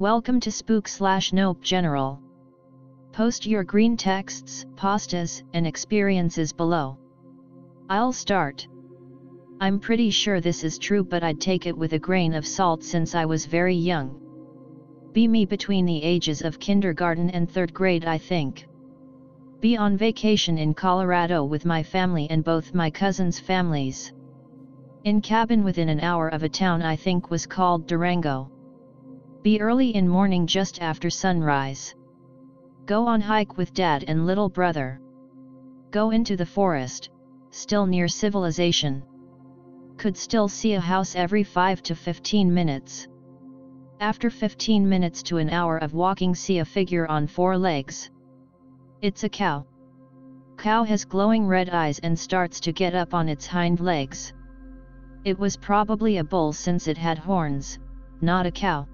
Welcome to Spook/Nope General. Post your green texts, pastas, and experiences below. I'll start. I'm pretty sure this is true, but I'd take it with a grain of salt since I was very young. Be me between the ages of kindergarten and 3rd grade, I think. Be on vacation in Colorado with my family and both my cousins' families. In cabin within an hour of a town I think was called Durango. Be early in morning just after sunrise. Go on hike with dad and little brother. Go into the forest, still near civilization. Could still see a house every 5 to 15 minutes. After 15 minutes to an hour of walking, see a figure on 4 legs. It's a cow. Cow has glowing red eyes and starts to get up on its hind legs. It was probably a bull since it had horns, not a cow.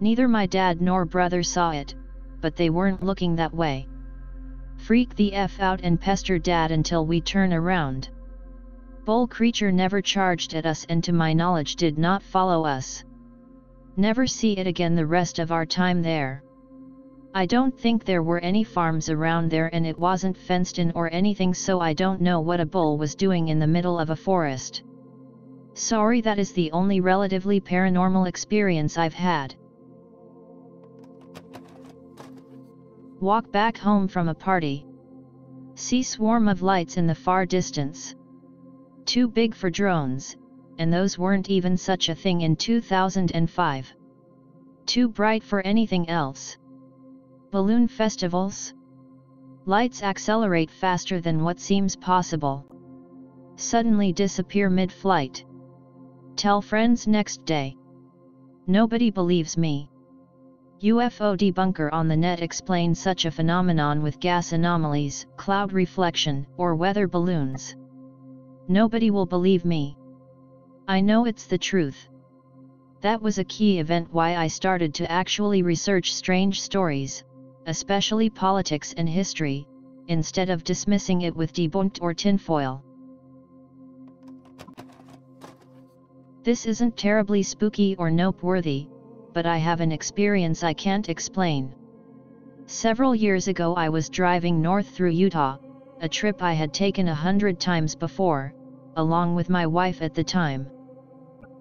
Neither my dad nor brother saw it, but they weren't looking that way. Freak the F out and pester dad until we turn around. Bull creature never charged at us and to my knowledge did not follow us. Never see it again the rest of our time there. I don't think there were any farms around there and it wasn't fenced in or anything, so I don't know what a bull was doing in the middle of a forest. Sorry, that is the only relatively paranormal experience I've had. Walk back home from a party. See swarm of lights in the far distance. Too big for drones, and those weren't even such a thing in 2005. Too bright for anything else. Balloon festivals? Lights accelerate faster than what seems possible. Suddenly disappear mid-flight. Tell friends next day. Nobody believes me. UFO debunker on the net explains such a phenomenon with gas anomalies, cloud reflection, or weather balloons. Nobody will believe me. I know it's the truth. That was a key event why I started to actually research strange stories, especially politics and history, instead of dismissing it with debunked or tinfoil. This isn't terribly spooky or nope-worthy, but I have an experience I can't explain. Several years ago I was driving north through Utah, a trip I had taken 100 times before, along with my wife at the time.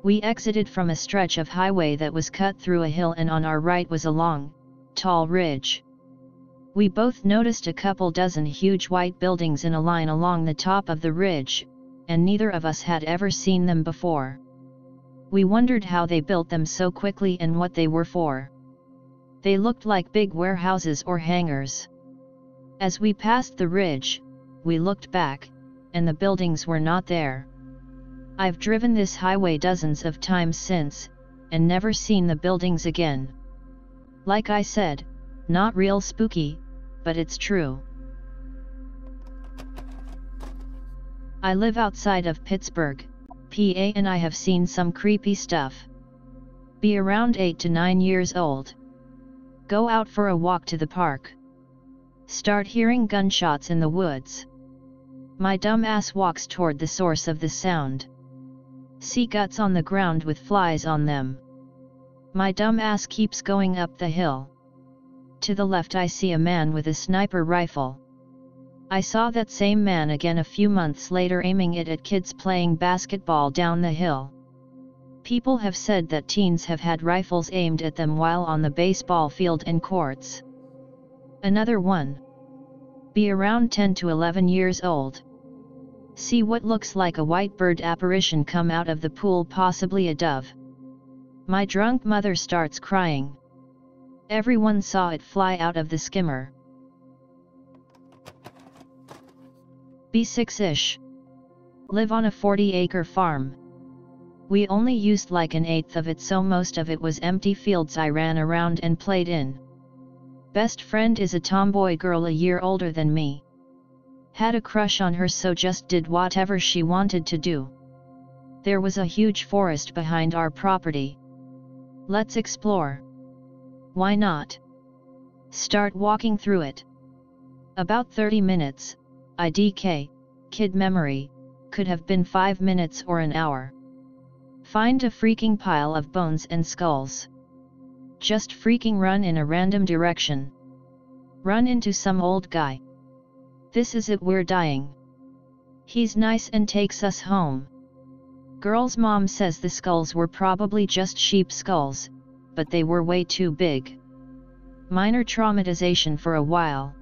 We exited from a stretch of highway that was cut through a hill, and on our right was a long, tall ridge. We both noticed a couple dozen huge white buildings in a line along the top of the ridge, and neither of us had ever seen them before. We wondered how they built them so quickly and what they were for. They looked like big warehouses or hangars. As we passed the ridge, we looked back, and the buildings were not there. I've driven this highway dozens of times since, and never seen the buildings again. Like I said, not real spooky, but it's true. I live outside of Pittsburgh, PA, and I have seen some creepy stuff. Be around 8 to 9 years old. Go out for a walk to the park. Start hearing gunshots in the woods. My dumb ass walks toward the source of the sound. See guts on the ground with flies on them. My dumb ass keeps going up the hill. To the left I see a man with a sniper rifle. I saw that same man again a few months later aiming it at kids playing basketball down the hill. People have said that teens have had rifles aimed at them while on the baseball field and courts. Another one. Be around 10 to 11 years old. See what looks like a white bird apparition come out of the pool, possibly a dove. My drunk mother starts crying. Everyone saw it fly out of the skimmer. Be 6-ish. Live on a 40-acre farm. We only used like an eighth of it, so most of it was empty fields I ran around and played in. Best friend is a tomboy girl a year older than me. Had a crush on her, so just did whatever she wanted to do. There was a huge forest behind our property. Let's explore. Why not? Start walking through it. About 30 minutes, IDK, kid memory, could have been 5 minutes or an hour. Find a freaking pile of bones and skulls. Just freaking run in a random direction. Run into some old guy. This is it, we're dying. He's nice and takes us home. Girl's mom says the skulls were probably just sheep skulls, but they were way too big. Minor traumatization for a while.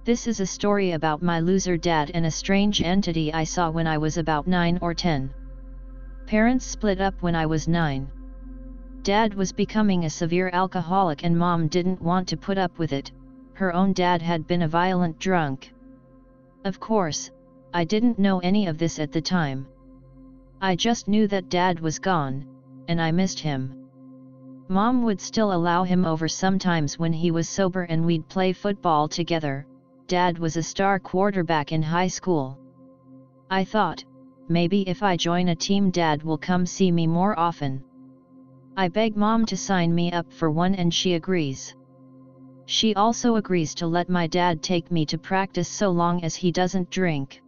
This is a story about my loser dad and a strange entity I saw when I was about 9 or 10. Parents split up when I was 9. Dad was becoming a severe alcoholic and mom didn't want to put up with it. Her own dad had been a violent drunk. Of course, I didn't know any of this at the time. I just knew that dad was gone, and I missed him. Mom would still allow him over sometimes when he was sober and we'd play football together. Dad was a star quarterback in high school. I thought, maybe if I join a team dad will come see me more often. I beg mom to sign me up for one and she agrees. She also agrees to let my dad take me to practice so long as he doesn't drink.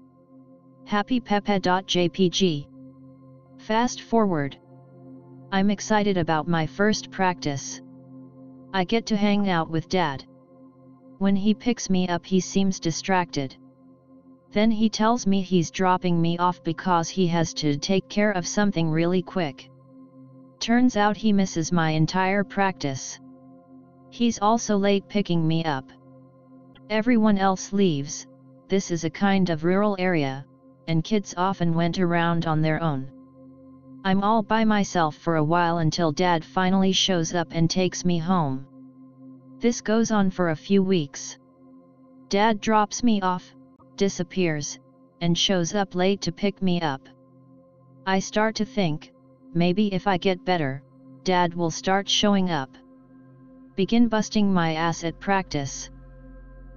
HappyPepe.jpg. Fast forward. I'm excited about my first practice. I get to hang out with dad. When he picks me up he seems distracted. Then he tells me he's dropping me off because he has to take care of something really quick. Turns out he misses my entire practice. He's also late picking me up. Everyone else leaves. This is a kind of rural area, and kids often went around on their own. I'm all by myself for a while until dad finally shows up and takes me home. This goes on for a few weeks. Dad drops me off, disappears, and shows up late to pick me up. I start to think, maybe if I get better, dad will start showing up. Begin busting my ass at practice.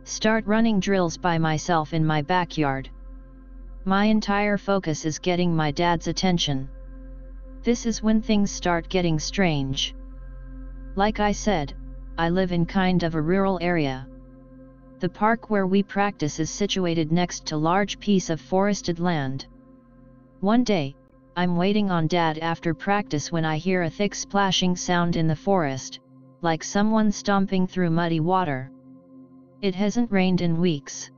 Start running drills by myself in my backyard. My entire focus is getting my dad's attention. This is when things start getting strange. Like I said, I live in kind of a rural area. The park where we practice is situated next to a large piece of forested land. One day, I'm waiting on dad after practice when I hear a thick splashing sound in the forest, like someone stomping through muddy water. It hasn't rained in weeks.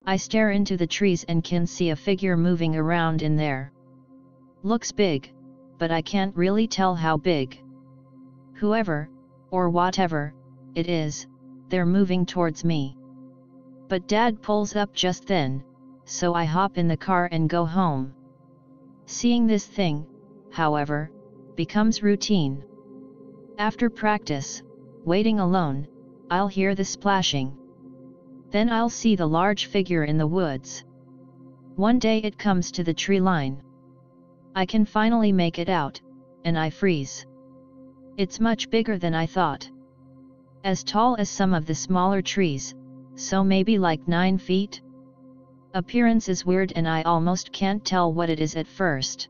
I stare into the trees and can see a figure moving around in there. Looks big, but I can't really tell how big. Whoever, or whatever, it is, they're moving towards me. But dad pulls up just then, so I hop in the car and go home. Seeing this thing, however, becomes routine. After practice, waiting alone, I'll hear the splashing. Then I'll see the large figure in the woods. One day it comes to the tree line. I can finally make it out, and I freeze. It's much bigger than I thought. As tall as some of the smaller trees, so maybe like 9 feet. Appearance is weird and I almost can't tell what it is at first.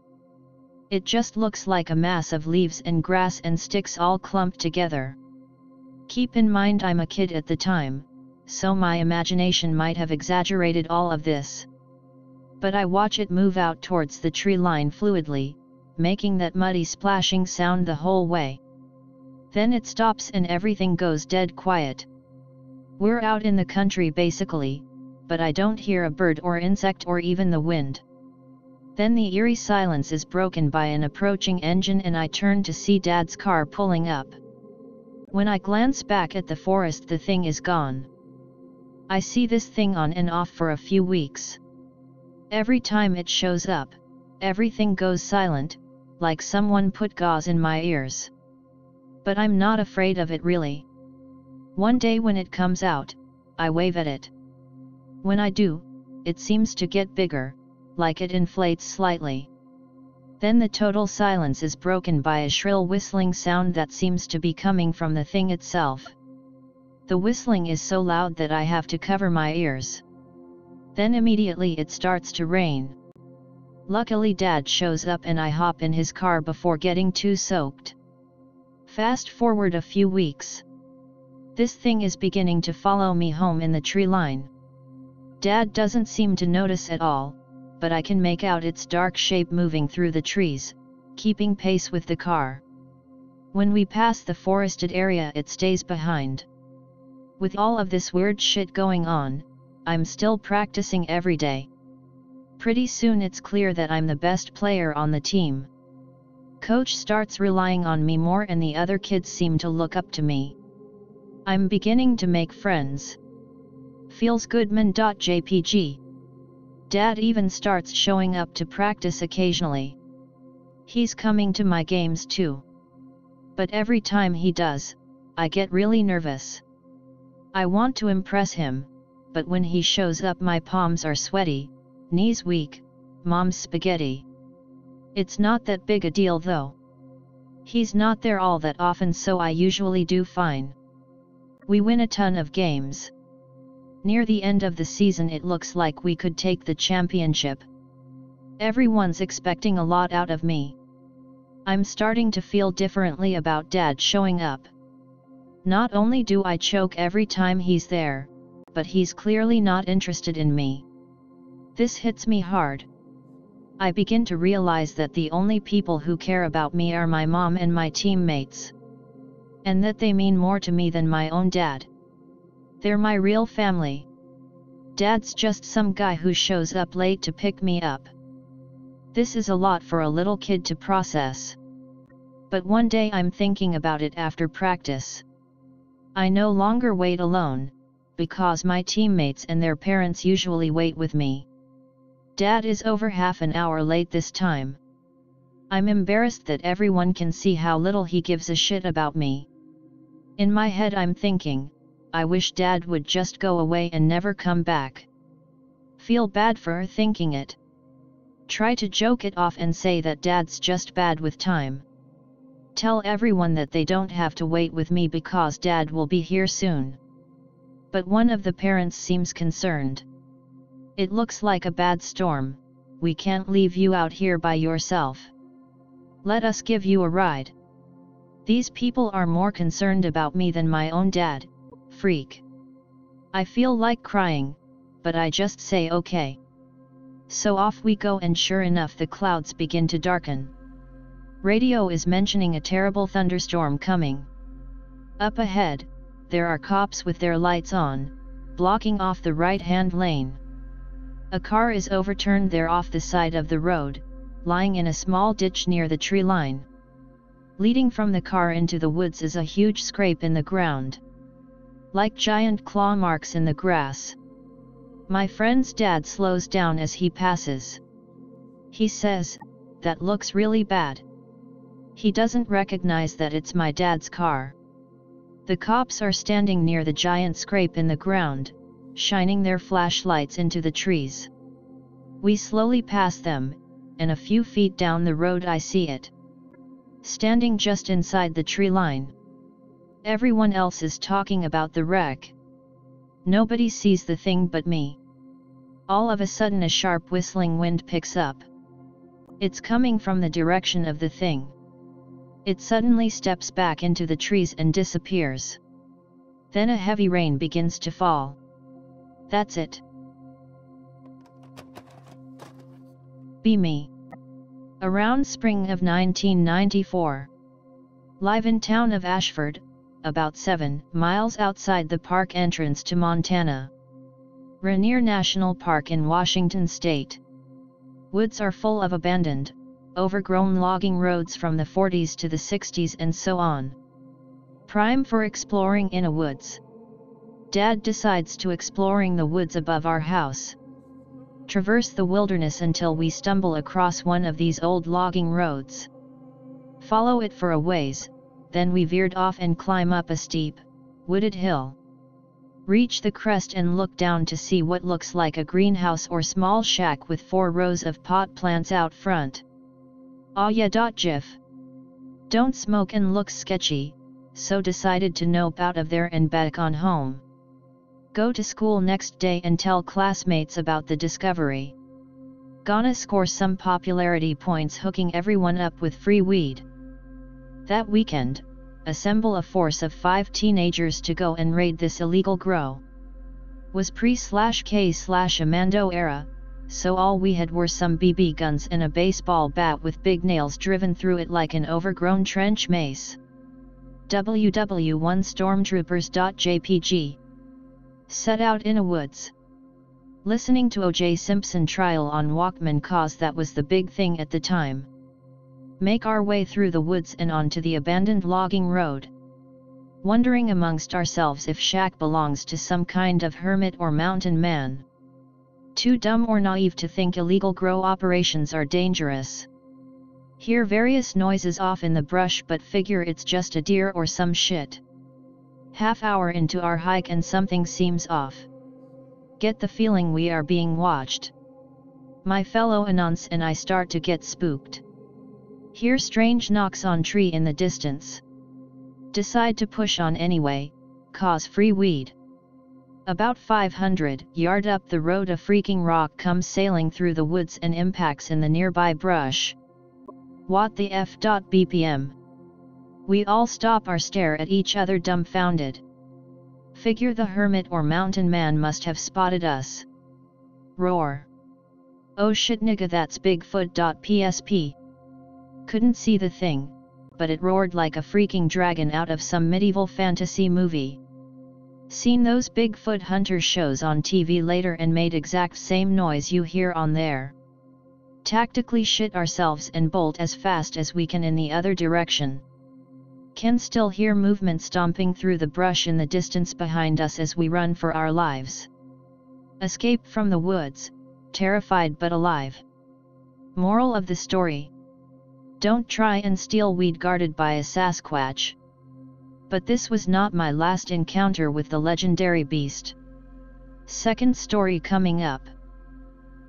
It just looks like a mass of leaves and grass and sticks all clumped together. Keep in mind I'm a kid at the time, so my imagination might have exaggerated all of this. But I watch it move out towards the tree line fluidly, making that muddy splashing sound the whole way. Then it stops and everything goes dead quiet. We're out in the country basically, but I don't hear a bird or insect or even the wind. Then the eerie silence is broken by an approaching engine and I turn to see Dad's car pulling up. When I glance back at the forest, the thing is gone. I see this thing on and off for a few weeks. Every time it shows up, everything goes silent, like someone put gauze in my ears. But I'm not afraid of it really. One day when it comes out, I wave at it. When I do, it seems to get bigger, like it inflates slightly. Then the total silence is broken by a shrill whistling sound that seems to be coming from the thing itself. The whistling is so loud that I have to cover my ears. Then immediately it starts to rain. Luckily Dad shows up and I hop in his car before getting too soaked. Fast forward a few weeks. This thing is beginning to follow me home in the tree line. Dad doesn't seem to notice at all, but I can make out its dark shape moving through the trees, keeping pace with the car. When we pass the forested area, it stays behind. With all of this weird shit going on, I'm still practicing every day. Pretty soon it's clear that I'm the best player on the team. Coach starts relying on me more and the other kids seem to look up to me. I'm beginning to make friends. Feels good man.jpg. Dad even starts showing up to practice occasionally. He's coming to my games too. But every time he does, I get really nervous. I want to impress him, but when he shows up my palms are sweaty, knees weak, mom's spaghetti. It's not that big a deal though. He's not there all that often, so I usually do fine. We win a ton of games. Near the end of the season it looks like we could take the championship. Everyone's expecting a lot out of me. I'm starting to feel differently about Dad showing up. Not only do I choke every time he's there, but he's clearly not interested in me. This hits me hard. I begin to realize that the only people who care about me are my mom and my teammates. And that they mean more to me than my own dad. They're my real family. Dad's just some guy who shows up late to pick me up. This is a lot for a little kid to process. But one day I'm thinking about it after practice. I no longer wait alone, because my teammates and their parents usually wait with me. Dad is over half an hour late this time. I'm embarrassed that everyone can see how little he gives a shit about me. In my head I'm thinking, I wish Dad would just go away and never come back. Feel bad for thinking it. Try to joke it off and say that Dad's just bad with time. Tell everyone that they don't have to wait with me because Dad will be here soon. But one of the parents seems concerned. It looks like a bad storm, we can't leave you out here by yourself. Let us give you a ride. These people are more concerned about me than my own dad, freak. I feel like crying, but I just say okay. So off we go and sure enough the clouds begin to darken. Radio is mentioning a terrible thunderstorm coming. Up ahead, there are cops with their lights on, blocking off the right-hand lane. A car is overturned there off the side of the road, lying in a small ditch near the tree line. Leading from the car into the woods is a huge scrape in the ground. Like giant claw marks in the grass. My friend's dad slows down as he passes. He says, "That looks really bad." He doesn't recognize that it's my dad's car. The cops are standing near the giant scrape in the ground, shining their flashlights into the trees. We slowly pass them, and a few feet down the road I see it. Standing just inside the tree line. Everyone else is talking about the wreck. Nobody sees the thing but me. All of a sudden a sharp whistling wind picks up. It's coming from the direction of the thing. It suddenly steps back into the trees and disappears. Then a heavy rain begins to fall. That's it. Be me. Around spring of 1994. Live in town of Ashford, about 7 miles outside the park entrance to Montana. Rainier National Park in Washington State. Woods are full of abandoned, overgrown logging roads from the 40s to the 60s and so on. Prime for exploring in a woods. Dad decides to exploring the woods above our house. Traverse the wilderness until we stumble across one of these old logging roads. Follow it for a ways, then we veered off and climb up a steep, wooded hill. Reach the crest and look down to see what looks like a greenhouse or small shack with 4 rows of pot plants out front. Aw yeah. Gif. Don't smoke and looks sketchy, so decided to nope out of there and back on home. Go to school next day and tell classmates about the discovery. Gonna score some popularity points hooking everyone up with free weed. That weekend, assemble a force of 5 teenagers to go and raid this illegal grow. Was pre/K/Amando era, so all we had were some BB guns and a baseball bat with big nails driven through it like an overgrown trench mace. WW1Stormtroopers.jpg. Set out in a woods. Listening to O.J. Simpson trial on Walkman, cause that was the big thing at the time. Make our way through the woods and onto the abandoned logging road. Wondering amongst ourselves if shack belongs to some kind of hermit or mountain man. Too dumb or naive to think illegal grow operations are dangerous. Hear various noises off in the brush but figure it's just a deer or some shit. Half hour into our hike and something seems off. Get the feeling we are being watched. My fellow Anons and I start to get spooked. Hear strange knocks on tree in the distance. Decide to push on anyway, cause free weed. About 500 yards up the road a freaking rock comes sailing through the woods and impacts in the nearby brush. What the F. BPM. We all stop or stare at each other dumbfounded. Figure the hermit or mountain man must have spotted us. Roar. Oh shit nigga, that's Bigfoot. PSP. Couldn't see the thing, but it roared like a freaking dragon out of some medieval fantasy movie. Seen those Bigfoot hunter shows on TV later and made exact same noise you hear on there. Tactically shit ourselves and bolt as fast as we can in the other direction. Can still hear movement stomping through the brush in the distance behind us as we run for our lives. Escape from the woods, terrified but alive. Moral of the story: don't try and steal weed guarded by a Sasquatch. But this was not my last encounter with the legendary beast. Second story coming up.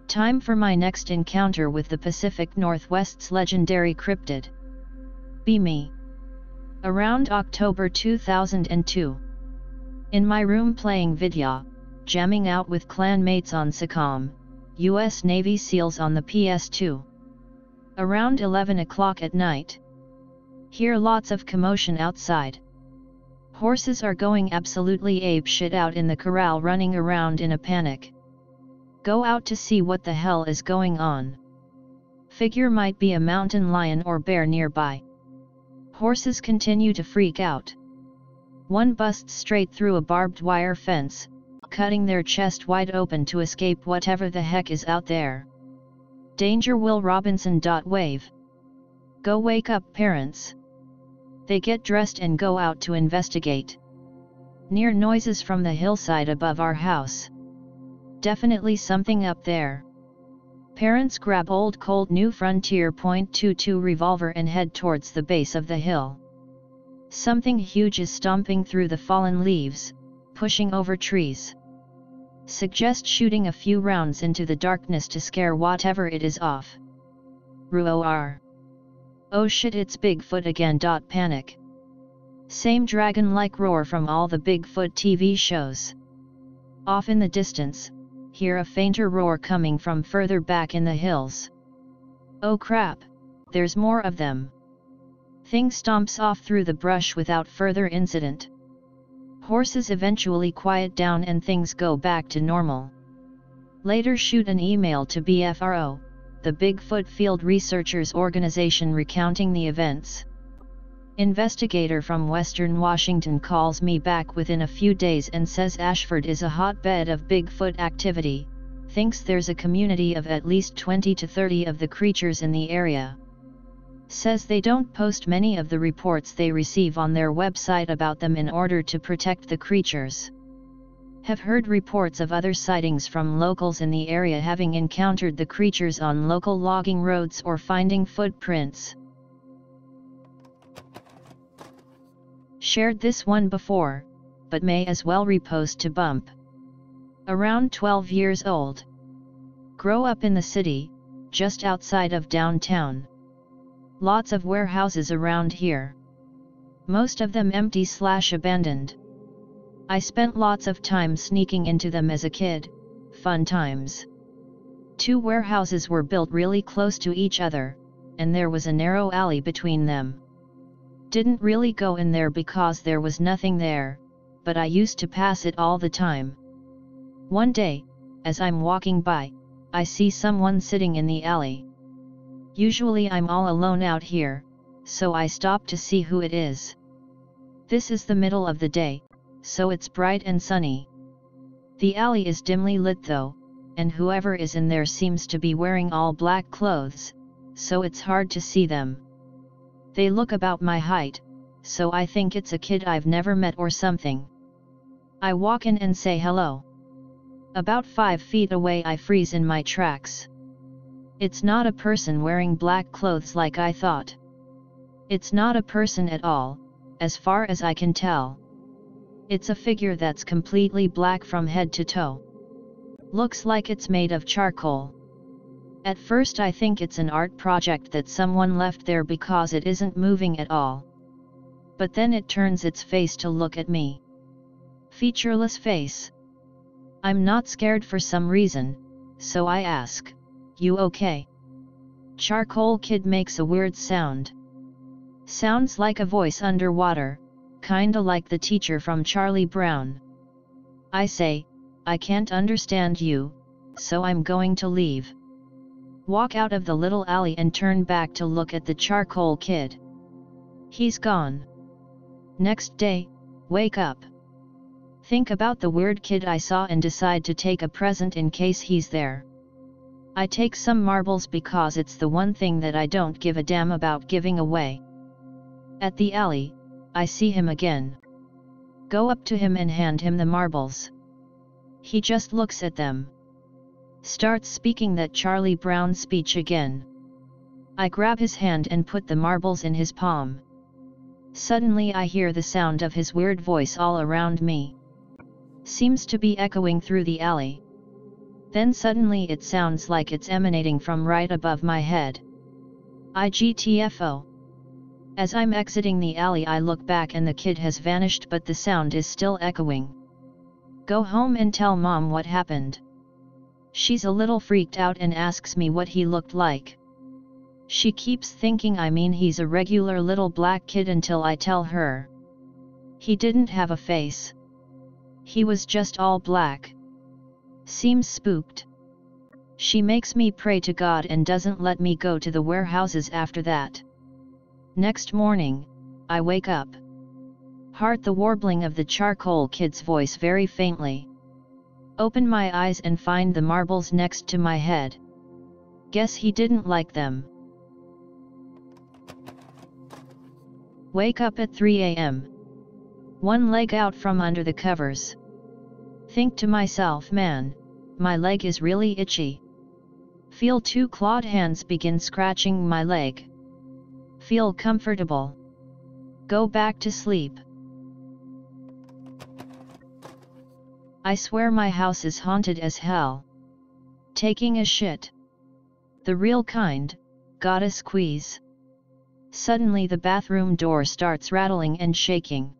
Time for my next encounter with the Pacific Northwest's legendary cryptid. Be me. Around October 2002. In my room playing Vidya, jamming out with clanmates on SACOM, US Navy SEALs on the PS2. Around 11 o'clock at night. Hear lots of commotion outside. Horses are going absolutely apeshit out in the corral, running around in a panic. Go out to see what the hell is going on. Figure might be a mountain lion or bear nearby. Horses continue to freak out. One busts straight through a barbed wire fence, cutting their chest wide open to escape whatever the heck is out there. Danger, Will Robinson. Wave. Go wake up parents. They get dressed and go out to investigate. Near noises from the hillside above our house. Definitely something up there. Parents grab old Colt New Frontier .22 revolver and head towards the base of the hill. Something huge is stomping through the fallen leaves, pushing over trees. Suggest shooting a few rounds into the darkness to scare whatever it is off. Roar. Oh shit, it's Bigfoot again. Panic. Same dragon-like roar from all the Bigfoot TV shows. Off in the distance, hear a fainter roar coming from further back in the hills. Oh crap, there's more of them. Thing stomps off through the brush without further incident. Horses eventually quiet down and things go back to normal. Later shoot an email to BFRO, the Bigfoot Field Researchers Organization, recounting the events. Investigator from Western Washington calls me back within a few days and says Ashford is a hotbed of Bigfoot activity, thinks there's a community of at least 20 to 30 of the creatures in the area. Says they don't post many of the reports they receive on their website about them in order to protect the creatures. Have heard reports of other sightings from locals in the area having encountered the creatures on local logging roads or finding footprints. Shared this one before, but may as well repost to bump. Around 12 years old. Grow up in the city, just outside of downtown. Lots of warehouses around here. Most of them empty/abandoned. I spent lots of time sneaking into them as a kid, fun times. 2 warehouses were built really close to each other, and there was a narrow alley between them. Didn't really go in there because there was nothing there, but I used to pass it all the time. One day, as I'm walking by, I see someone sitting in the alley. Usually I'm all alone out here, so I stop to see who it is. This is the middle of the day, so it's bright and sunny. The alley is dimly lit though, and whoever is in there seems to be wearing all black clothes, so it's hard to see them. They look about my height, so I think it's a kid I've never met or something. I walk in and say hello. About 5 feet away I freeze in my tracks. It's not a person wearing black clothes like I thought. It's not a person at all, as far as I can tell. It's a figure that's completely black from head to toe. Looks like it's made of charcoal. At first I think it's an art project that someone left there because it isn't moving at all. But then it turns its face to look at me. Featureless face. I'm not scared for some reason, so I ask, "You okay?" Charcoal kid makes a weird sound. Sounds like a voice underwater, kinda like the teacher from Charlie Brown. I say, "I can't understand you, so I'm going to leave." Walk out of the little alley and turn back to look at the charcoal kid. He's gone. Next day, wake up. Think about the weird kid I saw and decide to take a present in case he's there. I take some marbles because it's the one thing that I don't give a damn about giving away. At the alley, I see him again. Go up to him and hand him the marbles. He just looks at them. Starts speaking that Charlie Brown speech again. I grab his hand and put the marbles in his palm. Suddenly I hear the sound of his weird voice all around me. Seems to be echoing through the alley. Then suddenly it sounds like it's emanating from right above my head. IGTFO. As I'm exiting the alley I look back and the kid has vanished but the sound is still echoing. Go home and tell Mom what happened. She's a little freaked out and asks me what he looked like. She keeps thinking I mean he's a regular little black kid until I tell her. He didn't have a face. He was just all black. Seems spooked. She makes me pray to God and doesn't let me go to the warehouses after that. Next morning, I wake up. Heard the warbling of the charcoal kid's voice very faintly. Open my eyes and find the marbles next to my head. Guess he didn't like them. Wake up at 3 a.m. One leg out from under the covers. Think to myself, man, my leg is really itchy. Feel 2 clawed hands begin scratching my leg. Feel comfortable. Go back to sleep. I swear my house is haunted as hell. Taking a shit. The real kind, gotta squeeze. Suddenly the bathroom door starts rattling and shaking.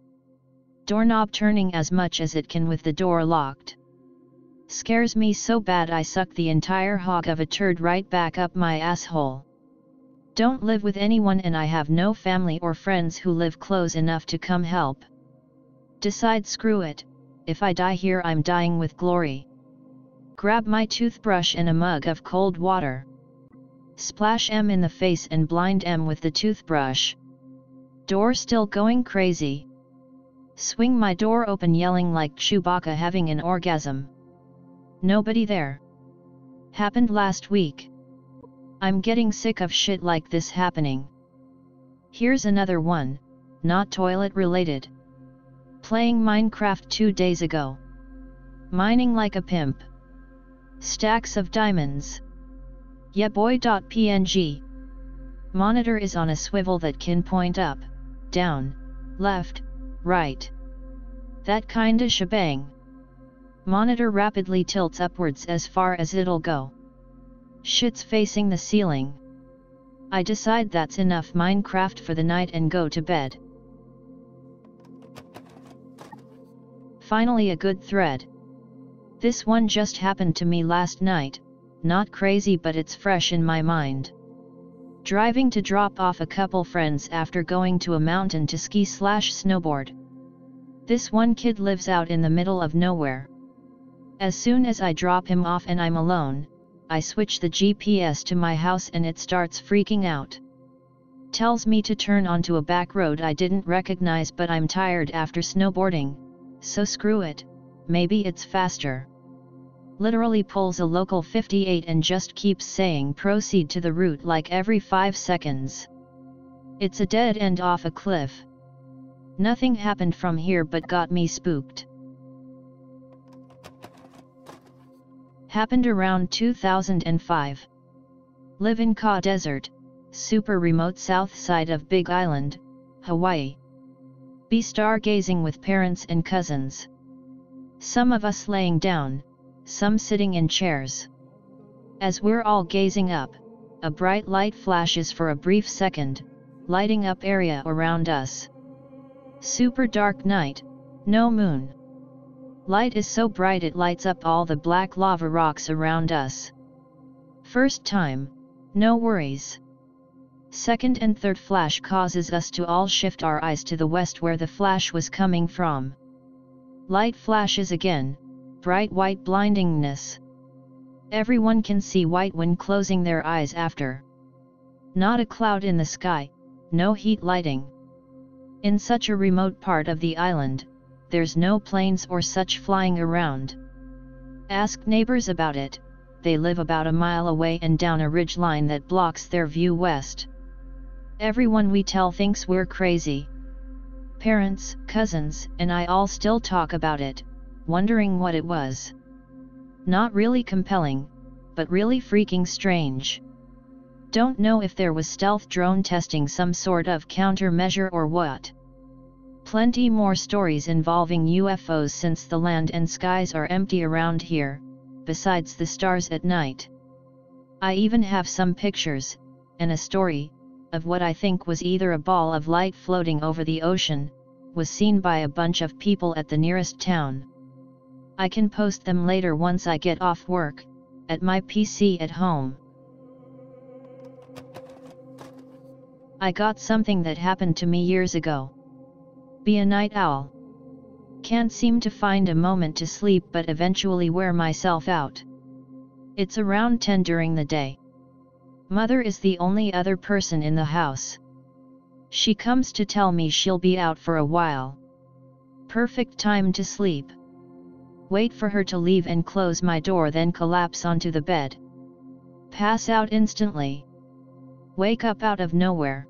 Doorknob turning as much as it can with the door locked. Scares me so bad I suck the entire hog of a turd right back up my asshole. Don't live with anyone and I have no family or friends who live close enough to come help. Decide screw it, if I die here I'm dying with glory. Grab my toothbrush and a mug of cold water. Splash M in the face and blind M with the toothbrush. Door still going crazy. Swing my door open yelling like Chewbacca having an orgasm. Nobody there. Happened last week. I'm getting sick of shit like this happening. Here's another one, not toilet related. Playing Minecraft 2 days ago. Mining like a pimp. Stacks of diamonds. Yeah boy.png. Monitor is on a swivel that can point up, down, left, right. That kinda shebang. Monitor rapidly tilts upwards as far as it'll go. Shit's facing the ceiling. I decide that's enough Minecraft for the night and go to bed. Finally a good thread. This one just happened to me last night, not crazy but it's fresh in my mind. Driving to drop off a couple friends after going to a mountain to ski/snowboard. This one kid lives out in the middle of nowhere. As soon as I drop him off and I'm alone, I switch the GPS to my house and it starts freaking out. Tells me to turn onto a back road I didn't recognize, but I'm tired after snowboarding, so screw it, maybe it's faster. Literally pulls a local 58 and just keeps saying proceed to the route like every 5 seconds. It's a dead end off a cliff. Nothing happened from here but got me spooked. Happened around 2005. Live in Ka Desert, super remote south side of Big Island, Hawaii. Be stargazing with parents and cousins. Some of us laying down, some sitting in chairs. As we're all gazing up, a bright light flashes for a brief second, lighting up area around us. Super dark night, no moon. Light is so bright it lights up all the black lava rocks around us. First time, no worries. Second and third flash causes us to all shift our eyes to the west where the flash was coming from. Light flashes again, bright white blindingness. Everyone can see white when closing their eyes after. Not a cloud in the sky, no heat lighting. In such a remote part of the island, there's no planes or such flying around. Ask neighbors about it, they live about a mile away and down a ridge line that blocks their view west. Everyone we tell thinks we're crazy. Parents, cousins, and I all still talk about it, wondering what it was. Not really compelling, but really freaking strange. Don't know if there was stealth drone testing some sort of countermeasure or what. Plenty more stories involving UFOs since the land and skies are empty around here, besides the stars at night. I even have some pictures, and a story, of what I think was either a ball of light floating over the ocean, was seen by a bunch of people at the nearest town. I can post them later once I get off work, at my PC at home. I got something that happened to me years ago. Be a night owl. Can't seem to find a moment to sleep but eventually wear myself out. It's around 10 during the day. Mother is the only other person in the house. She comes to tell me she'll be out for a while. Perfect time to sleep. Wait for her to leave and close my door, then collapse onto the bed. Pass out instantly. Wake up out of nowhere.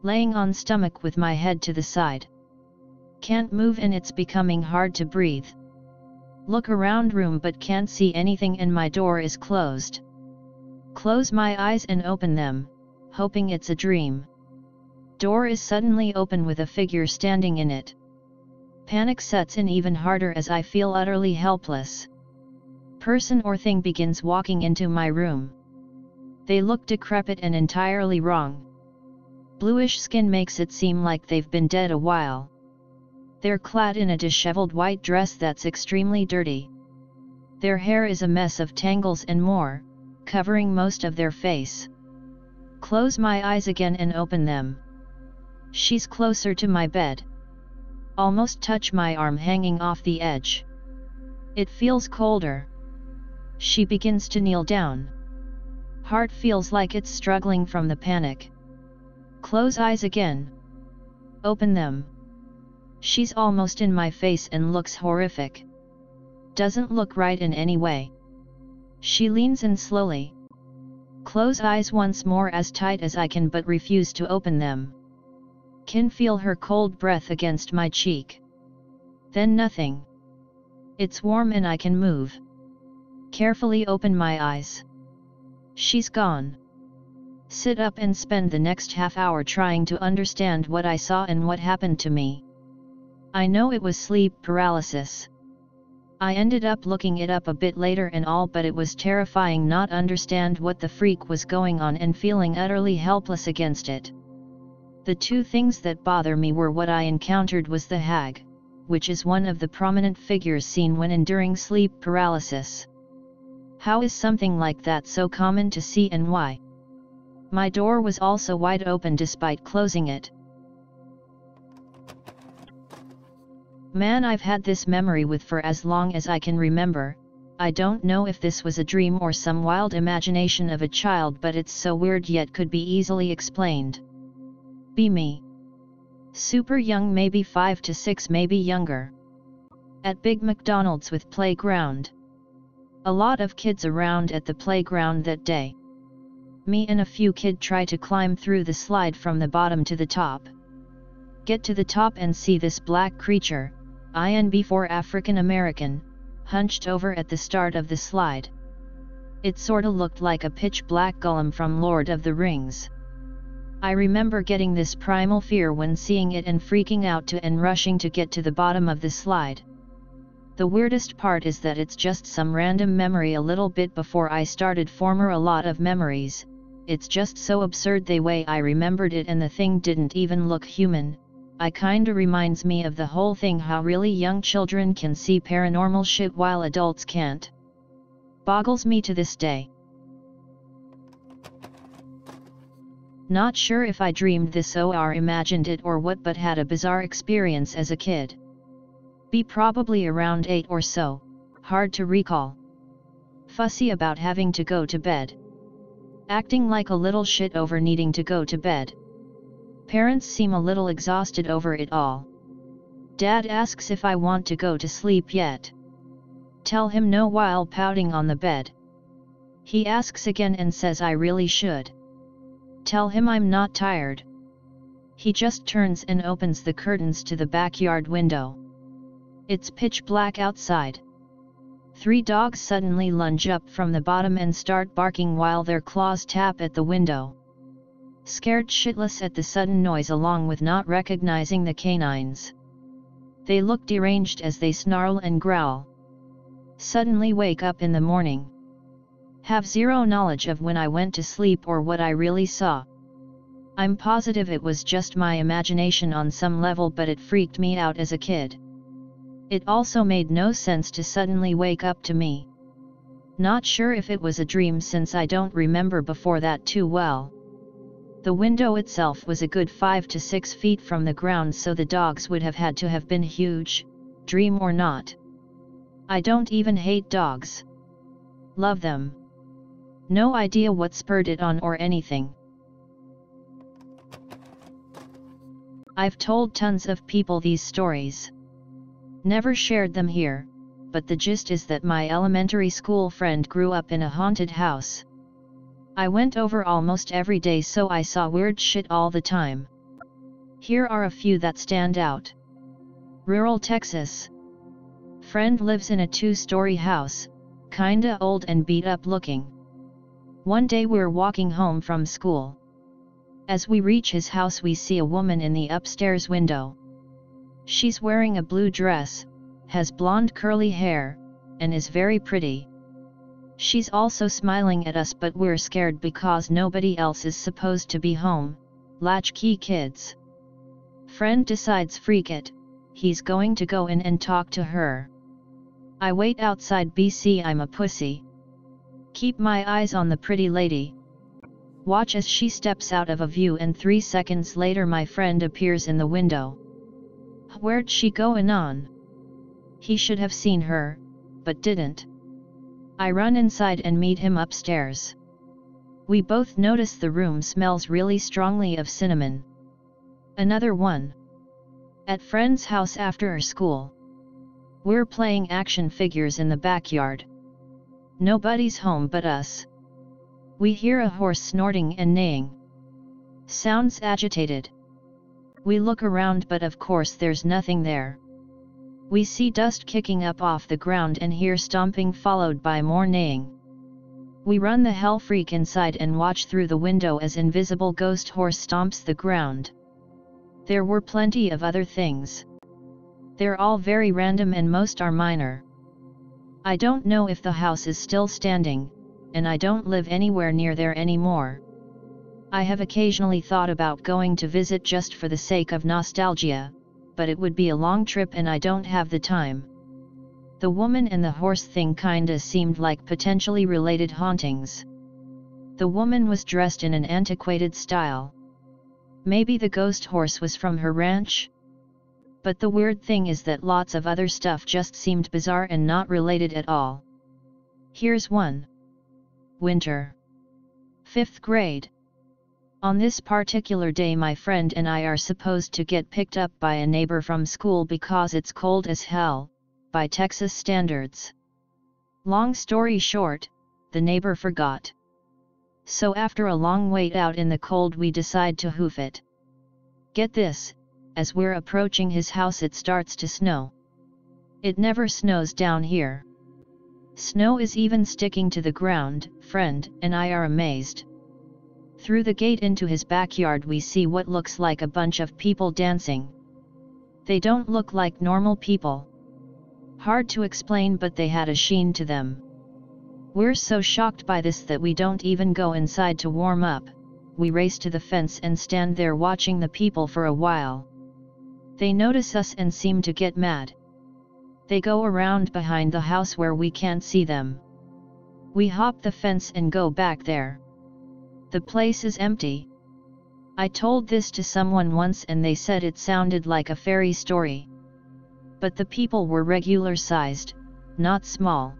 Laying on stomach with my head to the side. Can't move and it's becoming hard to breathe. Look around room but can't see anything and my door is closed. Close my eyes and open them, hoping it's a dream. Door is suddenly open with a figure standing in it. Panic sets in even harder as I feel utterly helpless. Person or thing begins walking into my room. They look decrepit and entirely wrong. Bluish skin makes it seem like they've been dead a while. They're clad in a disheveled white dress that's extremely dirty. Their hair is a mess of tangles and more, covering most of their face. Close my eyes again and open them. She's closer to my bed. Almost touch my arm hanging off the edge. It feels colder. She begins to kneel down. Heart feels like it's struggling from the panic. Close eyes again. Open them. She's almost in my face and looks horrific. Doesn't look right in any way. She leans in slowly. Close eyes once more as tight as I can but refuse to open them. Can feel her cold breath against my cheek. Then nothing. It's warm and I can move. Carefully open my eyes. She's gone. Sit up and spend the next half hour trying to understand what I saw and what happened to me. I know it was sleep paralysis. I ended up looking it up a bit later and all, but it was terrifying not understand what the freak was going on and feeling utterly helpless against it. The two things that bother me were what I encountered was the hag, which is one of the prominent figures seen when enduring sleep paralysis. How is something like that so common to see and why? My door was also wide open despite closing it. Man, I've had this memory with for as long as I can remember, I don't know if this was a dream or some wild imagination of a child, but it's so weird yet could be easily explained. Be me. Super young, maybe 5 to 6, maybe younger. At big McDonald's with playground. A lot of kids around at the playground that day. Me and a few kid try to climb through the slide from the bottom to the top. Get to the top and see this black creature, INB4 African American, hunched over at the start of the slide. It sorta looked like a pitch black golem from Lord of the Rings. I remember getting this primal fear when seeing it and freaking out to and rushing to get to the bottom of the slide. The weirdest part is that it's just some random memory a little bit before I started former a lot of memories. It's just so absurd the way I remembered it, and the thing didn't even look human. I kinda reminds me of the whole thing, how really young children can see paranormal shit while adults can't. Boggles me to this day. Not sure if I dreamed this or imagined it or what, but had a bizarre experience as a kid. Be probably around 8 or so, hard to recall. Fussy about having to go to bed. Acting like a little shit over needing to go to bed. Parents seem a little exhausted over it all. Dad asks if I want to go to sleep yet. Tell him no while pouting on the bed. He asks again and says I really should. Tell him I'm not tired. He just turns and opens the curtains to the backyard window. It's pitch black outside. 3 dogs suddenly lunge up from the bottom and start barking while their claws tap at the window. Scared shitless at the sudden noise along with not recognizing the canines. They look deranged as they snarl and growl. Suddenly wake up in the morning. Have zero knowledge of when I went to sleep or what I really saw. I'm positive it was just my imagination on some level, but it freaked me out as a kid. It also made no sense to suddenly wake up to me. Not sure if it was a dream since I don't remember before that too well. The window itself was a good 5 to 6 feet from the ground, so the dogs would have had to have been huge, dream or not. I don't even hate dogs. Love them. No idea what spurred it on or anything. I've told tons of people these stories. Never shared them here, but the gist is that my elementary school friend grew up in a haunted house. I went over almost every day, so I saw weird shit all the time. Here are a few that stand out. Rural Texas. Friend lives in a 2-story house, kinda old and beat up looking. One day we're walking home from school. As we reach his house, we see a woman in the upstairs window. She's wearing a blue dress, has blonde curly hair, and is very pretty. She's also smiling at us, but we're scared because nobody else is supposed to be home, latchkey kids. Friend decides freak it, he's going to go in and talk to her. I wait outside BC, I'm a pussy. Keep my eyes on the pretty lady. Watch as she steps out of a view, and 3 seconds later my friend appears in the window. Where'd she go, Anon? He should have seen her, but didn't. I run inside and meet him upstairs. We both notice the room smells really strongly of cinnamon. Another one. At friend's house after school. We're playing action figures in the backyard. Nobody's home but us. We hear a horse snorting and neighing. Sounds agitated. We look around, but of course there's nothing there. We see dust kicking up off the ground and hear stomping followed by more neighing. We run the hell freak inside and watch through the window as invisible ghost horse stomps the ground. There were plenty of other things. They're all very random and most are minor. I don't know if the house is still standing, and I don't live anywhere near there anymore. I have occasionally thought about going to visit just for the sake of nostalgia, but it would be a long trip and I don't have the time. The woman and the horse thing kinda seemed like potentially related hauntings. The woman was dressed in an antiquated style. Maybe the ghost horse was from her ranch? But the weird thing is that lots of other stuff just seemed bizarre and not related at all. Here's one. Winter. 5th grade. On this particular day my friend and I are supposed to get picked up by a neighbor from school because it's cold as hell, by Texas standards. Long story short, the neighbor forgot. So after a long wait out in the cold we decide to hoof it. Get this, as we're approaching his house it starts to snow. It never snows down here. Snow is even sticking to the ground. Friend and I are amazed. Through the gate into his backyard we see what looks like a bunch of people dancing. They don't look like normal people. Hard to explain, but they had a sheen to them. We're so shocked by this that we don't even go inside to warm up. We race to the fence and stand there watching the people for a while. They notice us and seem to get mad. They go around behind the house where we can't see them. We hop the fence and go back there. The place is empty. I told this to someone once and they said it sounded like a fairy story. But the people were regular sized, not small.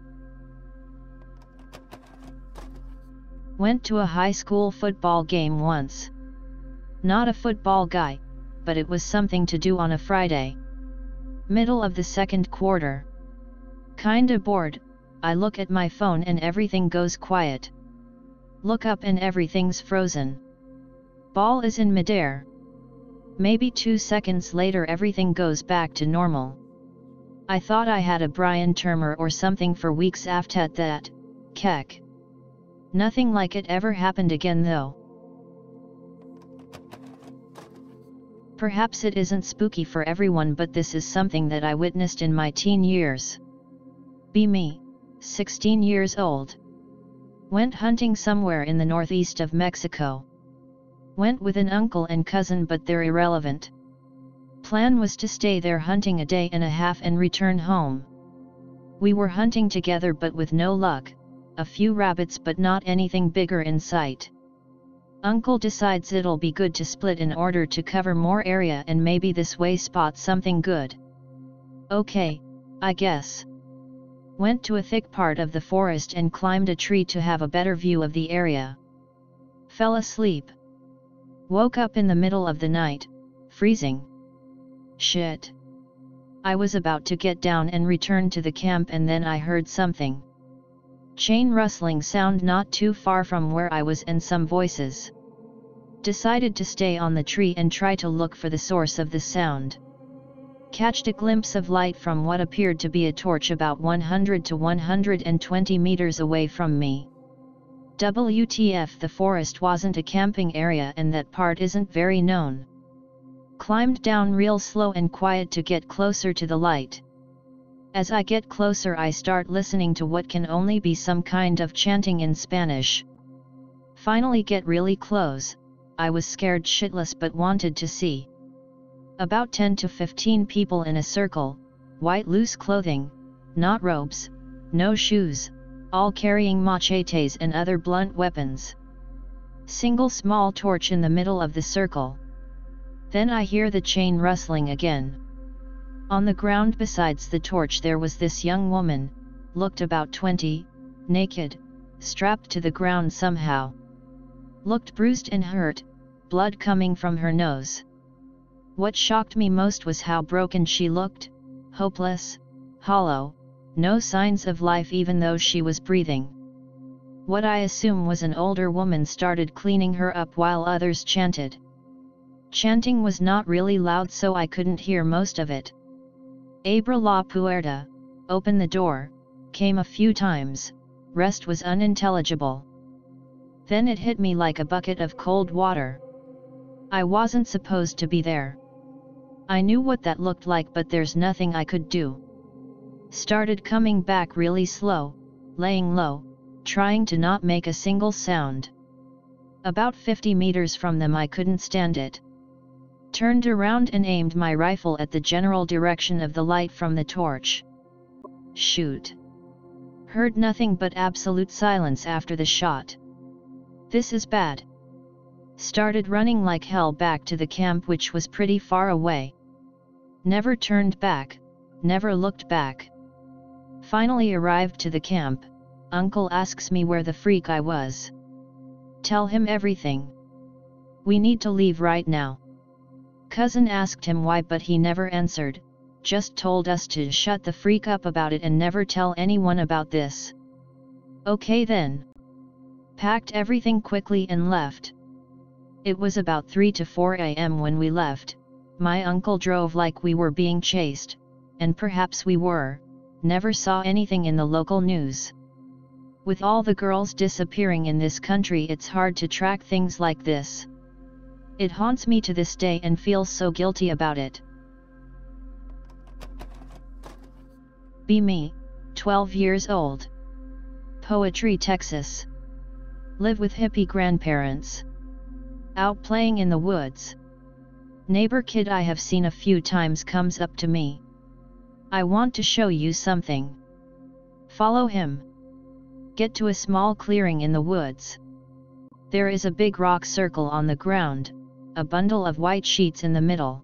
Went to a high school football game once. Not a football guy, but it was something to do on a Friday. Middle of the second quarter. Kinda bored, I look at my phone and everything goes quiet. Look up and everything's frozen. Ball is in midair. Maybe 2 seconds later everything goes back to normal. I thought I had a brain tumor or something for weeks after that. Keck. Nothing like it ever happened again though. Perhaps it isn't spooky for everyone, but this is something that I witnessed in my teen years. Be me, 16 years old. Went hunting somewhere in the northeast of Mexico. Went with an uncle and cousin, but they're irrelevant. Plan was to stay there hunting a day and a half and return home. We were hunting together but with no luck, a few rabbits but not anything bigger in sight. Uncle decides it'll be good to split in order to cover more area and maybe this way spot something good. Okay, I guess. Went to a thick part of the forest and climbed a tree to have a better view of the area. Fell asleep. Woke up in the middle of the night, freezing. Shit. I was about to get down and return to the camp and then I heard something. Chain rustling sound not too far from where I was and some voices. Decided to stay on the tree and try to look for the source of the sound. Catched a glimpse of light from what appeared to be a torch about 100 to 120 meters away from me. WTF, the forest wasn't a camping area and that part isn't very known. Climbed down real slow and quiet to get closer to the light. As I get closer I start listening to what can only be some kind of chanting in Spanish. Finally get really close. I was scared shitless but wanted to see. About 10 to 15 people in a circle, white loose clothing, not robes, no shoes, all carrying machetes and other blunt weapons. Single small torch in the middle of the circle. Then I hear the chain rustling again. On the ground besides the torch there was this young woman, looked about 20, naked, strapped to the ground somehow. Looked bruised and hurt, blood coming from her nose. What shocked me most was how broken she looked, hopeless, hollow, no signs of life even though she was breathing. What I assume was an older woman started cleaning her up while others chanted. Chanting was not really loud so I couldn't hear most of it. Abra la puerta, open the door, came a few times, rest was unintelligible. Then it hit me like a bucket of cold water. I wasn't supposed to be there. I knew what that looked like but there's nothing I could do. Started coming back really slow, laying low, trying to not make a single sound. About 50 meters from them I couldn't stand it. Turned around and aimed my rifle at the general direction of the light from the torch. Shoot. Heard nothing but absolute silence after the shot. This is bad. Started running like hell back to the camp which was pretty far away. Never turned back, never looked back. Finally arrived to the camp. Uncle asks me where the freak I was. Tell him everything. We need to leave right now. Cousin asked him why, but he never answered, just told us to shut the freak up about it and never tell anyone about this. Okay then. Packed everything quickly and left. It was about 3 to 4 a.m. when we left. My uncle drove like we were being chased, and perhaps we were. Never saw anything in the local news. With all the girls disappearing in this country, it's hard to track things like this. It haunts me to this day and feels so guilty about it. Be me, 12 years old. Poetry, Texas. Live with hippie grandparents. Out playing in the woods. Neighbor kid I have seen a few times comes up to me. I want to show you something. Follow him. Get to a small clearing in the woods. There is a big rock circle on the ground, a bundle of white sheets in the middle.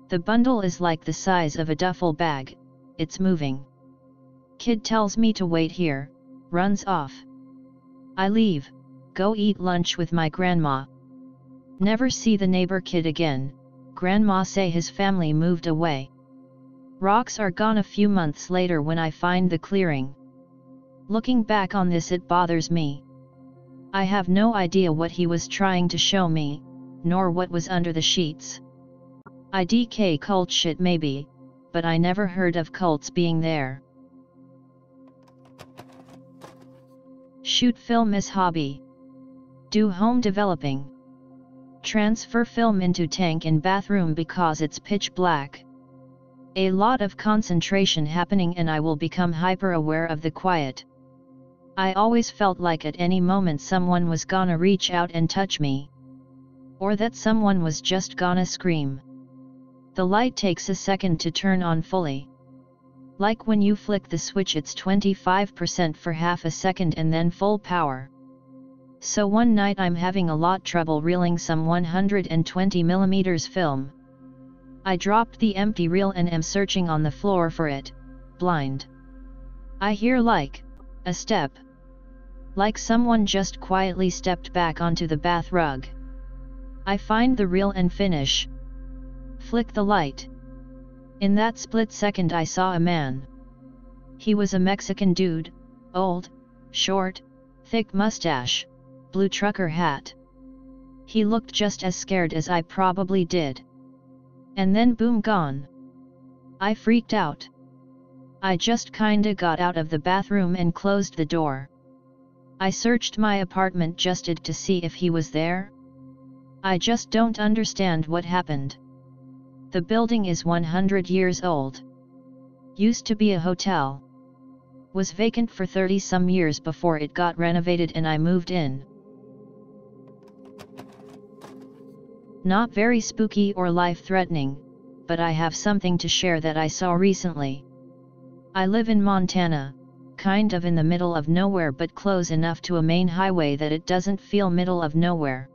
The bundle is like the size of a duffel bag, it's moving. Kid tells me to wait here, runs off. I leave, go eat lunch with my grandma. Never see the neighbor kid again. Grandma say his family moved away. Rocks are gone a few months later when I find the clearing. Looking back on this, it bothers me. I have no idea what he was trying to show me, nor what was under the sheets. IDK cult shit maybe, but I never heard of cults being there. Shoot film as hobby. Do home developing. Transfer film into tank in bathroom because it's pitch black. A lot of concentration happening and I will become hyper aware of the quiet. I always felt like at any moment someone was gonna reach out and touch me. Or that someone was just gonna scream. The light takes a second to turn on fully. Like when you flick the switch, it's 25% for half a second and then full power. So one night I'm having a lot trouble reeling some 120mm film. I dropped the empty reel and am searching on the floor for it, blind. I hear like a step. Like someone just quietly stepped back onto the bath rug. I find the reel and finish. Flick the light. In that split second I saw a man. He was a Mexican dude, old, short, thick mustache, blue trucker hat. He looked just as scared as I probably did. And then boom, gone. I freaked out. I just kinda got out of the bathroom and closed the door. I searched my apartment just to see if he was there. I just don't understand what happened. The building is 100 years old. Used to be a hotel. Was vacant for 30-some years before it got renovated and I moved in. Not very spooky or life-threatening, but I have something to share that I saw recently. I live in Montana, kind of in the middle of nowhere but close enough to a main highway that it doesn't feel middle of nowhere.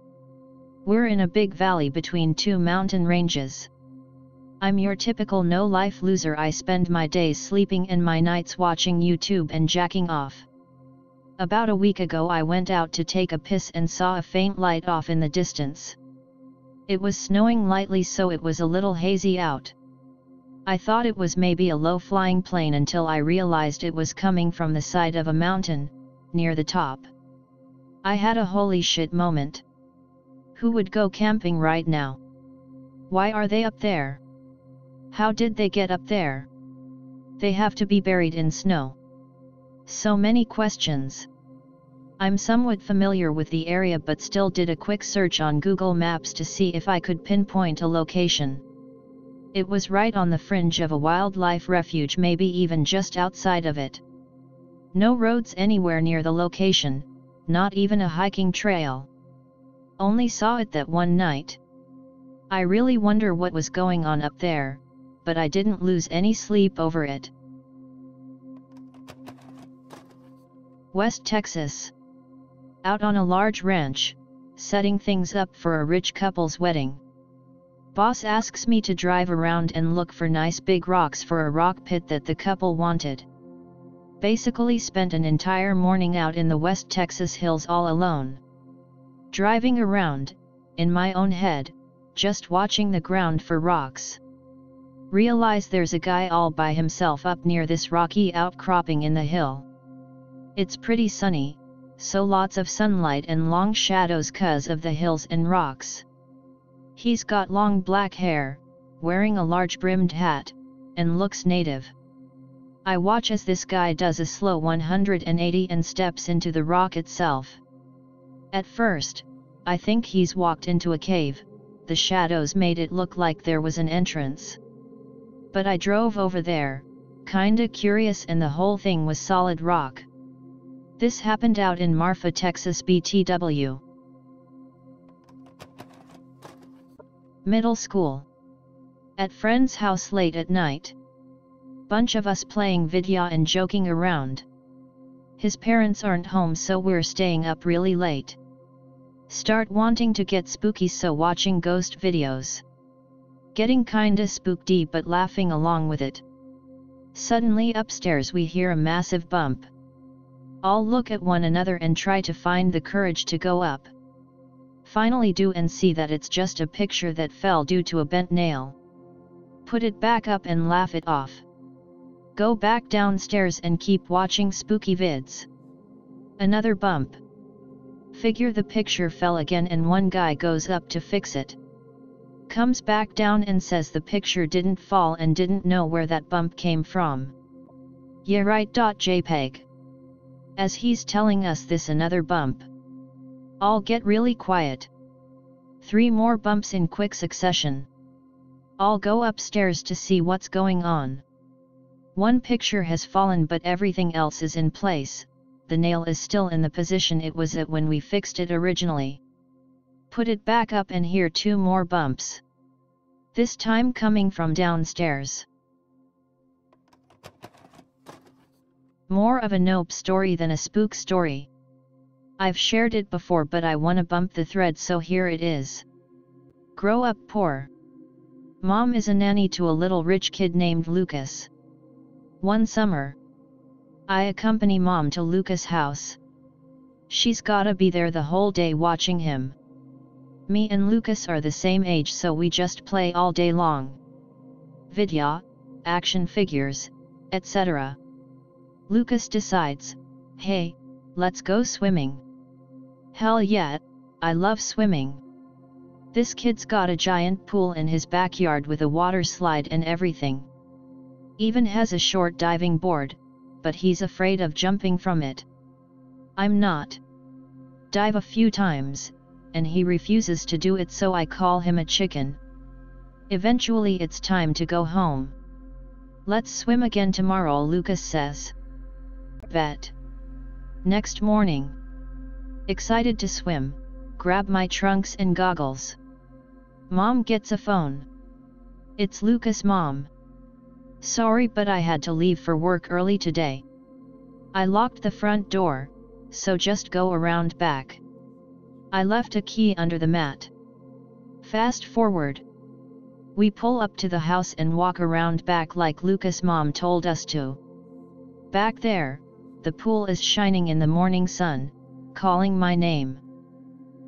We're in a big valley between two mountain ranges. I'm your typical no-life loser. I spend my days sleeping and my nights watching YouTube and jacking off. About a week ago I went out to take a piss and saw a faint light off in the distance. It was snowing lightly, so it was a little hazy out. I thought it was maybe a low-flying plane until I realized it was coming from the side of a mountain, near the top. I had a holy shit moment. Who would go camping right now? Why are they up there? How did they get up there? They have to be buried in snow. So many questions. I'm somewhat familiar with the area but still did a quick search on Google Maps to see if I could pinpoint a location. It was right on the fringe of a wildlife refuge, maybe even just outside of it. No roads anywhere near the location, not even a hiking trail. Only saw it that one night. I really wonder what was going on up there, but I didn't lose any sleep over it. West Texas. Out on a large ranch, setting things up for a rich couple's wedding. Boss asks me to drive around and look for nice big rocks for a rock pit that the couple wanted. Basically spent an entire morning out in the West Texas hills all alone. Driving around, in my own head, just watching the ground for rocks. Realize there's a guy all by himself up near this rocky outcropping in the hill. It's pretty sunny, so lots of sunlight and long shadows 'cause of the hills and rocks. He's got long black hair, wearing a large brimmed hat, and looks native. I watch as this guy does a slow 180 and steps into the rock itself. At first, I think he's walked into a cave. The shadows made it look like there was an entrance. But I drove over there, kinda curious, and the whole thing was solid rock. This happened out in Marfa, Texas BTW. Middle school. At friend's house late at night. Bunch of us playing Vidya and joking around. His parents aren't home, so we're staying up really late. Start wanting to get spooky, so watching ghost videos. Getting kinda spooked but laughing along with it. Suddenly upstairs we hear a massive bump. All look at one another and try to find the courage to go up. Finally do, and see that it's just a picture that fell due to a bent nail. Put it back up and laugh it off. Go back downstairs and keep watching spooky vids. Another bump. Figure the picture fell again, and one guy goes up to fix it. Comes back down and says the picture didn't fall and didn't know where that bump came from. Yeah right. JPEG. As he's telling us this, another bump. All get really quiet. 3 more bumps in quick succession. All go upstairs to see what's going on. One picture has fallen, but everything else is in place. The nail is still in the position it was at when we fixed it originally. Put it back up and hear 2 more bumps. This time coming from downstairs. More of a nope story than a spook story. I've shared it before, but I wanna bump the thread, so here it is. Grow up poor. Mom is a nanny to a little rich kid named Lucas. One summer, I accompany Mom to Lucas' house. She's gotta be there the whole day watching him. Me and Lucas are the same age, so we just play all day long. Vidya, action figures, etc. Lucas decides, hey, let's go swimming. Hell yeah, I love swimming. This kid's got a giant pool in his backyard with a water slide and everything. Even has a short diving board, but he's afraid of jumping from it. I'm not. Dive a few times, and he refuses to do it, so I call him a chicken. Eventually it's time to go home. Let's swim again tomorrow, Lucas says. Bet. Next morning. Excited to swim, grab my trunks and goggles. Mom gets a phone. It's Lucas. Mom. Sorry, but I had to leave for work early today. I locked the front door, so just go around back. I left a key under the mat. Fast forward. We pull up to the house and walk around back like Lucas' mom told us to. Back there, the pool is shining in the morning sun, calling my name.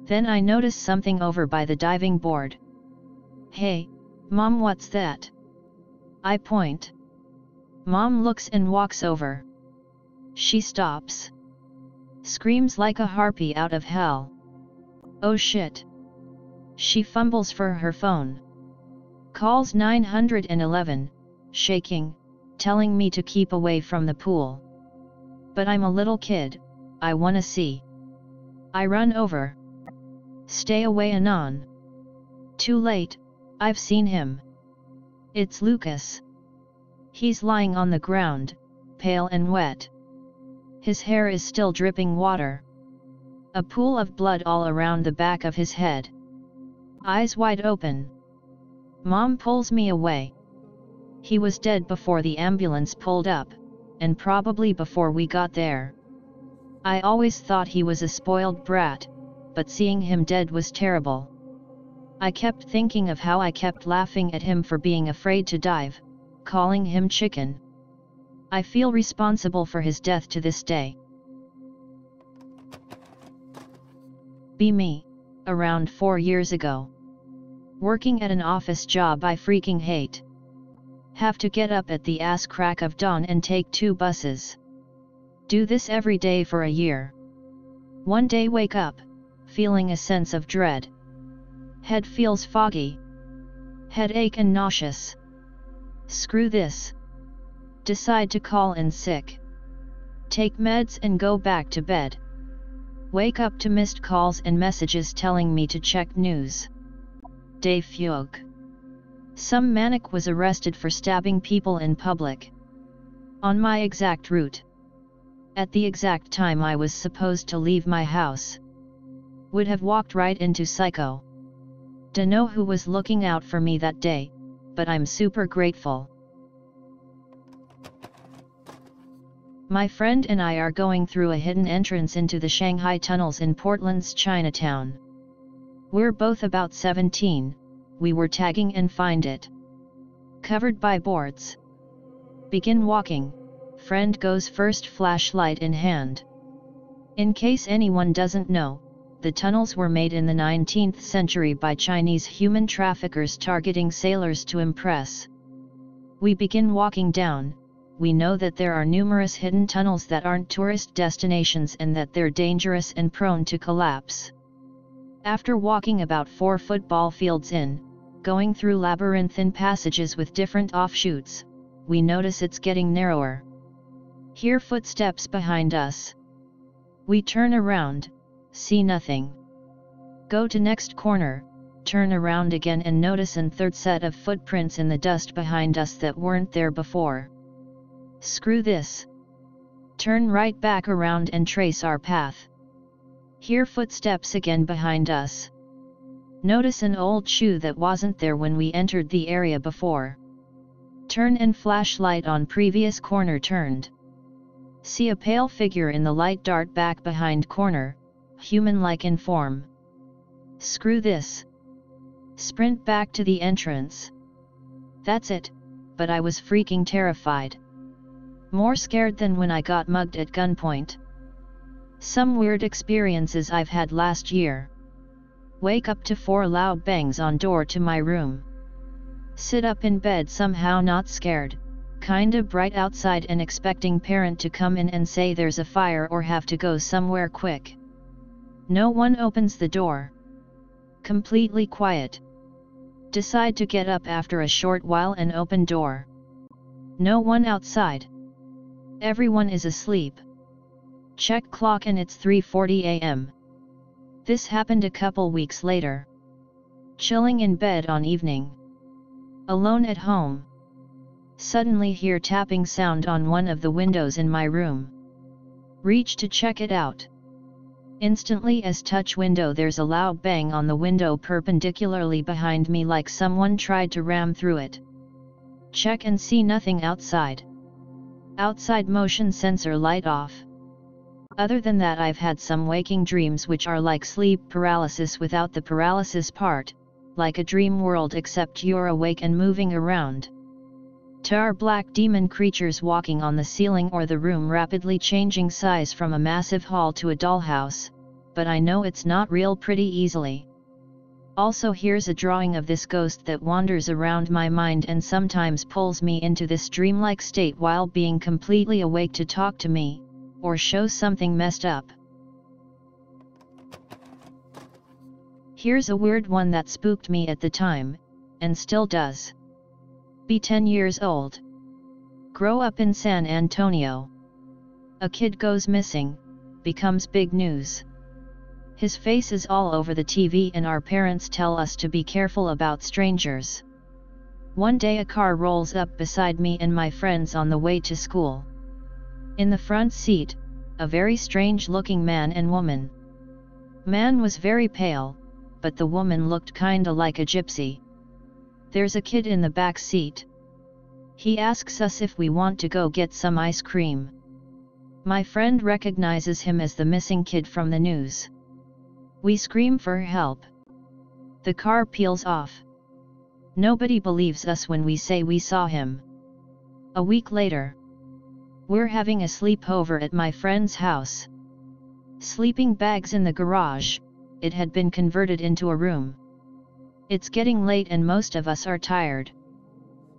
Then I notice something over by the diving board. Hey, Mom, what's that? I point. Mom looks and walks over. She stops. Screams like a harpy out of hell. Oh shit. She fumbles for her phone. Calls 911, shaking, telling me to keep away from the pool. But I'm a little kid, I wanna see. I run over. Stay away, Anon. Too late, I've seen him. It's Lucas. He's lying on the ground, pale and wet. His hair is still dripping water. A pool of blood all around the back of his head. Eyes wide open. Mom pulls me away. He was dead before the ambulance pulled up, and probably before we got there. I always thought he was a spoiled brat, but seeing him dead was terrible. I kept thinking of how I kept laughing at him for being afraid to dive, calling him chicken. I feel responsible for his death to this day. Be me, around 4 years ago. Working at an office job I freaking hate. Have to get up at the ass crack of dawn and take 2 buses. Do this every day for a year. One day wake up, feeling a sense of dread. Head feels foggy. Headache and nauseous. Screw this. Decide to call in sick. Take meds and go back to bed. Wake up to missed calls and messages telling me to check news. Day fugue. Some maniac was arrested for stabbing people in public. On my exact route. At the exact time I was supposed to leave my house. Would have walked right into Psycho. Dunno who was looking out for me that day, but I'm super grateful. My friend and I are going through a hidden entrance into the Shanghai tunnels in Portland's Chinatown. We're both about 17, we were tagging and find it. Covered by boards. Begin walking, friend goes first, flashlight in hand. In case anyone doesn't know, the tunnels were made in the 19th century by Chinese human traffickers targeting sailors to impress. We begin walking down. We know that there are numerous hidden tunnels that aren't tourist destinations and that they're dangerous and prone to collapse. After walking about 4 football fields in, going through labyrinthine passages with different offshoots, we notice it's getting narrower. Hear footsteps behind us. We turn around, see nothing. Go to next corner, turn around again and notice a third set of footprints in the dust behind us that weren't there before. Screw this. Turn right back around and trace our path. Hear footsteps again behind us. Notice an old shoe that wasn't there when we entered the area before. Turn and flashlight on previous corner turned. See a pale figure in the light dart back behind corner, human-like in form. Screw this. Sprint back to the entrance. That's it, but I was freaking terrified. More scared than when I got mugged at gunpoint. Some weird experiences I've had last year. Wake up to 4 loud bangs on door to my room. Sit up in bed somehow not scared, kinda bright outside and expecting parent to come in and say there's a fire or have to go somewhere quick. No one opens the door. Completely quiet. Decide to get up after a short while and open door. No one outside. Everyone is asleep. Check clock and it's 3:40 a.m. This happened a couple weeks later. Chilling in bed on evening. Alone at home. Suddenly hear tapping sound on one of the windows in my room. Reach to check it out. Instantly as touch window there's a loud bang on the window perpendicularly behind me like someone tried to ram through it. Check and see nothing outside. Outside motion sensor light off. Other than that I've had some waking dreams which are like sleep paralysis without the paralysis part, like a dream world except you're awake and moving around. Tar black demon creatures walking on the ceiling or the room rapidly changing size from a massive hall to a dollhouse, but I know it's not real pretty easily. Also here's a drawing of this ghost that wanders around my mind and sometimes pulls me into this dreamlike state while being completely awake to talk to me, or show something messed up. Here's a weird one that spooked me at the time, and still does. Be 10 years old. Grow up in San Antonio. A kid goes missing, becomes big news. His face is all over the TV and our parents tell us to be careful about strangers. One day a car rolls up beside me and my friends on the way to school. In the front seat, a very strange looking man and woman. Man was very pale, but the woman looked kinda like a gypsy. There's a kid in the back seat. He asks us if we want to go get some ice cream. My friend recognizes him as the missing kid from the news. We scream for help. The car peels off. Nobody believes us when we say we saw him. A week later. We're having a sleepover at my friend's house. Sleeping bags in the garage, it had been converted into a room. It's getting late and most of us are tired.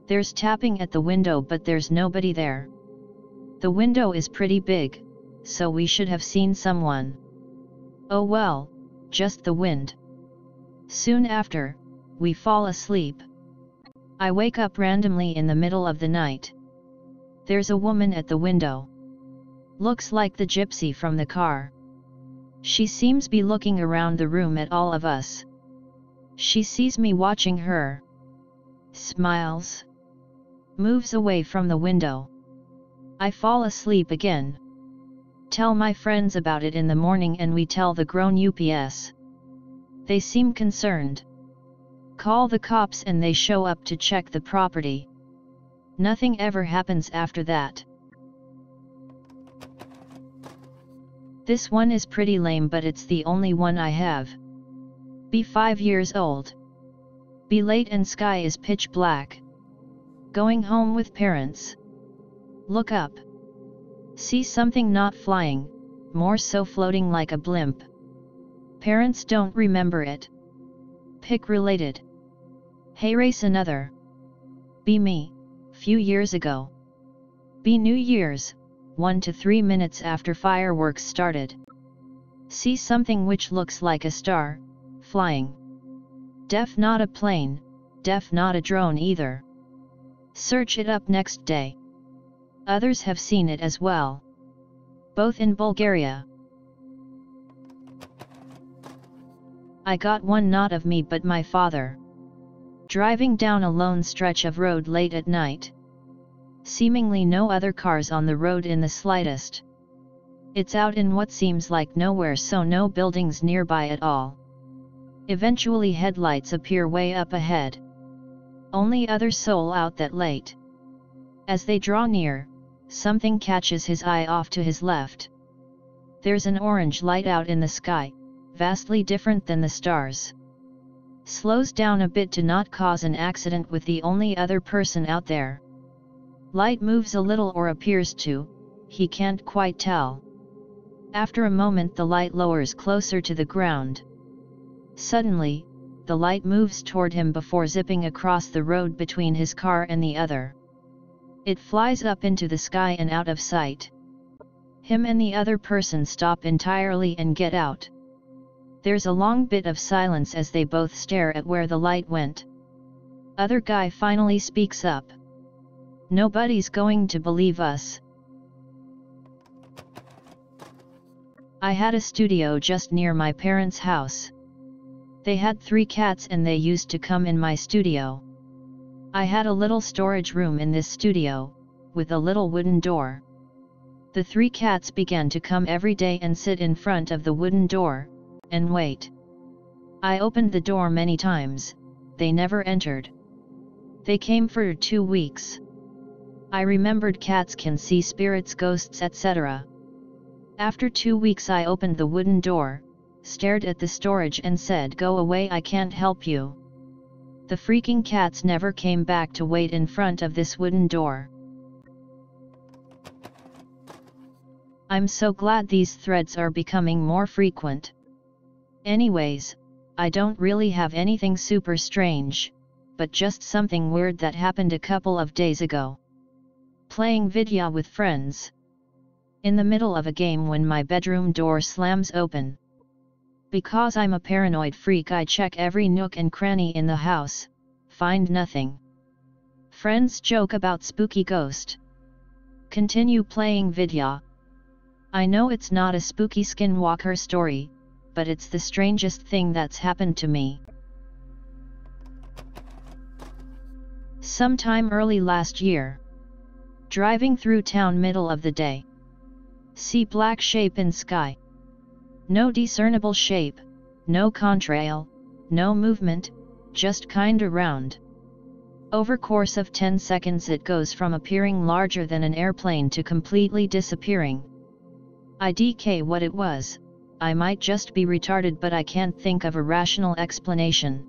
There's tapping at the window but there's nobody there. The window is pretty big, so we should have seen someone. Oh well, just the wind. Soon after, we fall asleep. I wake up randomly in the middle of the night. There's a woman at the window. Looks like the gypsy from the car. She seems be looking around the room at all of us. She sees me watching her. Smiles. Moves away from the window. I fall asleep again. Tell my friends about it in the morning and we tell the grown UPS. They seem concerned. Call the cops and they show up to check the property. Nothing ever happens after that. This one is pretty lame but it's the only one I have. Be 5 years old. Be late and sky is pitch black. Going home with parents. Look up. See something not flying, more so floating like a blimp. Parents don't remember it. Pick related. Hey race another. Be me, few years ago. Be New Year's, 1 to 3 minutes after fireworks started. See something which looks like a star, flying. Def not a plane, def not a drone either. Search it up next day. Others have seen it as well. Both in Bulgaria. I got one not of me but my father. Driving down a lone stretch of road late at night. Seemingly no other cars on the road in the slightest. It's out in what seems like nowhere, so no buildings nearby at all. Eventually headlights appear way up ahead. Only other soul out that late. As they draw near, something catches his eye off to his left. There's an orange light out in the sky, vastly different than the stars. Slows down a bit to not cause an accident with the only other person out there. Light moves a little or appears to, he can't quite tell. After a moment the light lowers closer to the ground. Suddenly, the light moves toward him before zipping across the road between his car and the other. It flies up into the sky and out of sight. Him and the other person stop entirely and get out. There's a long bit of silence as they both stare at where the light went. Other guy finally speaks up. Nobody's going to believe us. I had a studio just near my parents' house. They had 3 cats and they used to come in my studio. I had a little storage room in this studio, with a little wooden door. The 3 cats began to come every day and sit in front of the wooden door, and wait. I opened the door many times, they never entered. They came for 2 weeks. I remembered cats can see spirits, ghosts, etc. After 2 weeks I opened the wooden door, stared at the storage and said, "Go away, I can't help you." The freaking cats never came back to wait in front of this wooden door. I'm so glad these threads are becoming more frequent. Anyways, I don't really have anything super strange, but just something weird that happened a couple of days ago. Playing Vidya with friends. In the middle of a game when my bedroom door slams open. Because I'm a paranoid freak, I check every nook and cranny in the house, find nothing. Friends joke about spooky ghost. Continue playing Vidya. I know it's not a spooky skinwalker story, but it's the strangest thing that's happened to me. Sometime early last year. Driving through town middle of the day. See black shape in sky. No discernible shape, no contrail, no movement, just kinda round. Over course of 10 seconds it goes from appearing larger than an airplane to completely disappearing. IDK what it was, I might just be retarded but I can't think of a rational explanation.